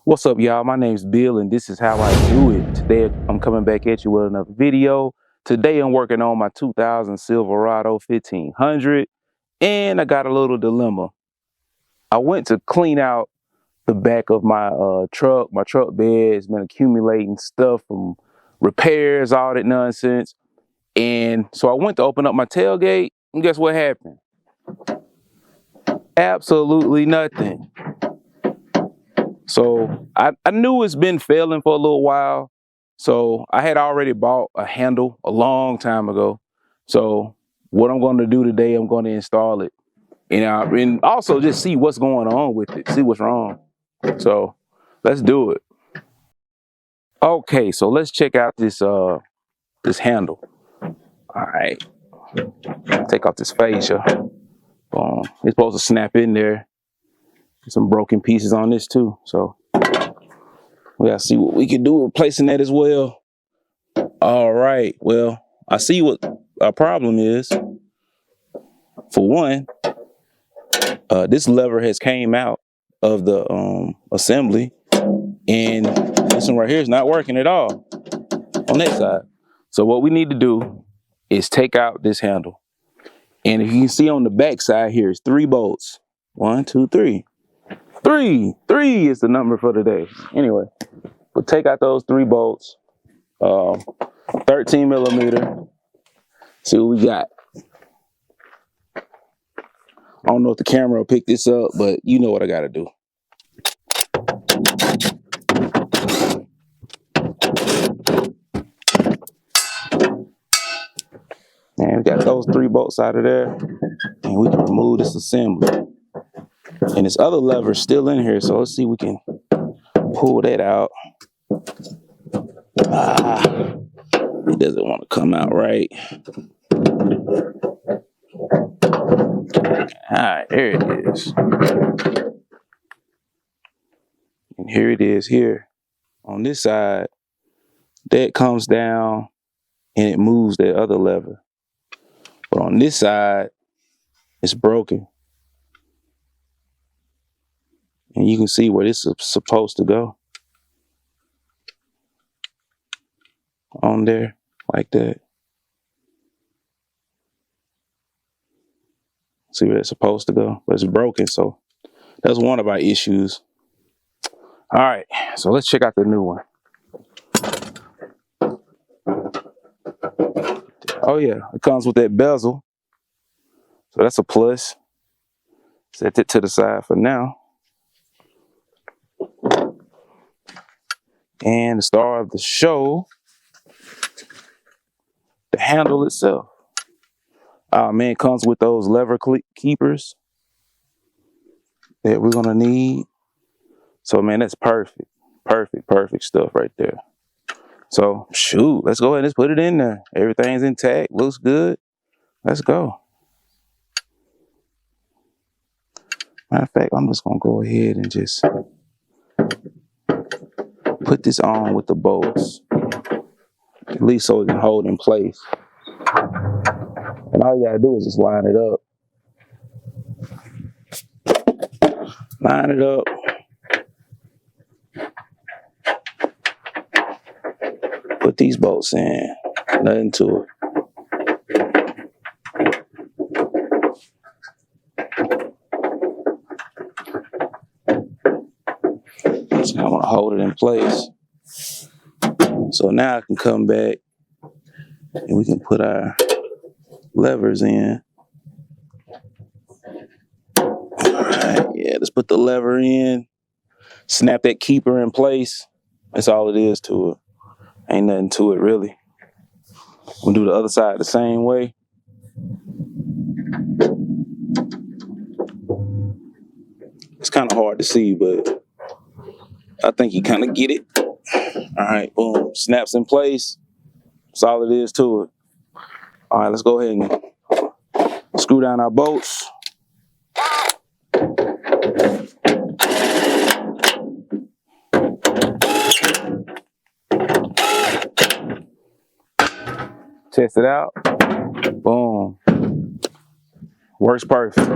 What's up, y'all? My name's Bill, and this is how I do it. Today, I'm coming back at you with another video. Today, I'm working on my 2000 Silverado 1500, and I got a little dilemma. I went to clean out the back of my truck. My truck bed has been accumulating stuff from repairs, all that nonsense. And so I went to open up my tailgate, and guess what happened? Absolutely nothing. So I knew it's been failing for a little while. So I had already bought a handle a long time ago. So what I'm going to do today, I'm going to install it. And also just see what's going on with it, see what's wrong. So let's do it. Okay, so let's check out this handle. All right, take off this fascia. Boom. It's supposed to snap in there. Some broken pieces on this too. So we gotta see what we can do replacing that as well. All right, well, I see what our problem is. For one, this lever has came out of the assembly, and this one right here is not working at all on that side. So what we need to do is take out this handle. And if you can see on the back side here is 3 bolts. 1, 2, 3. Three is the number for today. Anyway, we'll take out those 3 bolts. 13 millimeter. See what we got. I don't know if the camera will pick this up, but you know what I gotta do. And we got those 3 bolts out of there, and we can remove this assembly. And this other lever is still in here, so let's see if we can pull that out. It doesn't want to come out right. All right, there it is. And here it is here. On this side, that comes down and it moves that other lever. But on this side, it's broken. And you can see where this is supposed to go. On there, like that. See where it's supposed to go, but it's broken, so that's one of our issues. All right, so let's check out the new one. Oh yeah, it comes with that bezel, so that's a plus. Set it to the side for now. And the star of the show, the handle itself. Oh man, it comes with those lever keepers that we're gonna need. So man, that's perfect. Perfect stuff right there. So shoot, let's go ahead and just put it in there. Everything's intact, looks good. Let's go. Matter of fact, I'm just gonna go ahead and just put this on with the bolts, at least so it can hold in place. And all you gotta do is just line it up. Line it up. Put these bolts in. Nothing to it. So I want to hold it in place. So now I can come back and we can put our levers in. All right, yeah, let's put the lever in. Snap that keeper in place. That's all it is to it. Ain't nothing to it really. We'll do the other side the same way. It's kind of hard to see, but I think you kind of get it. All right, boom, snaps in place. That's all it is to it. All right, let's go ahead and screw down our bolts. Test it out. Boom. Works perfect.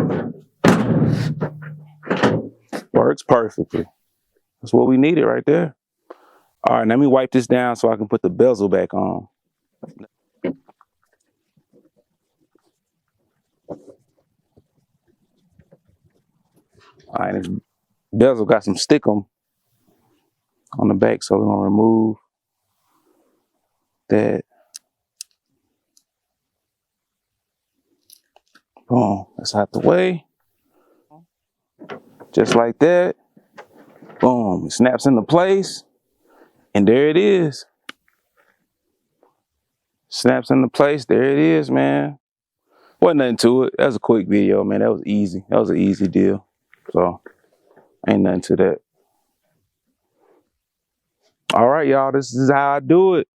Works perfectly. That's what we needed right there. All right, let me wipe this down so I can put the bezel back on. All right, this bezel got some stickum on the back, so we're gonna remove that. Boom, that's out the way. Just like that. Boom, it snaps into place. And there it is. Snaps into place, there it is, man. Wasn't nothing to it. That was a quick video, man. That was easy. That was an easy deal. So, ain't nothing to that. All right, y'all, this is how I do it.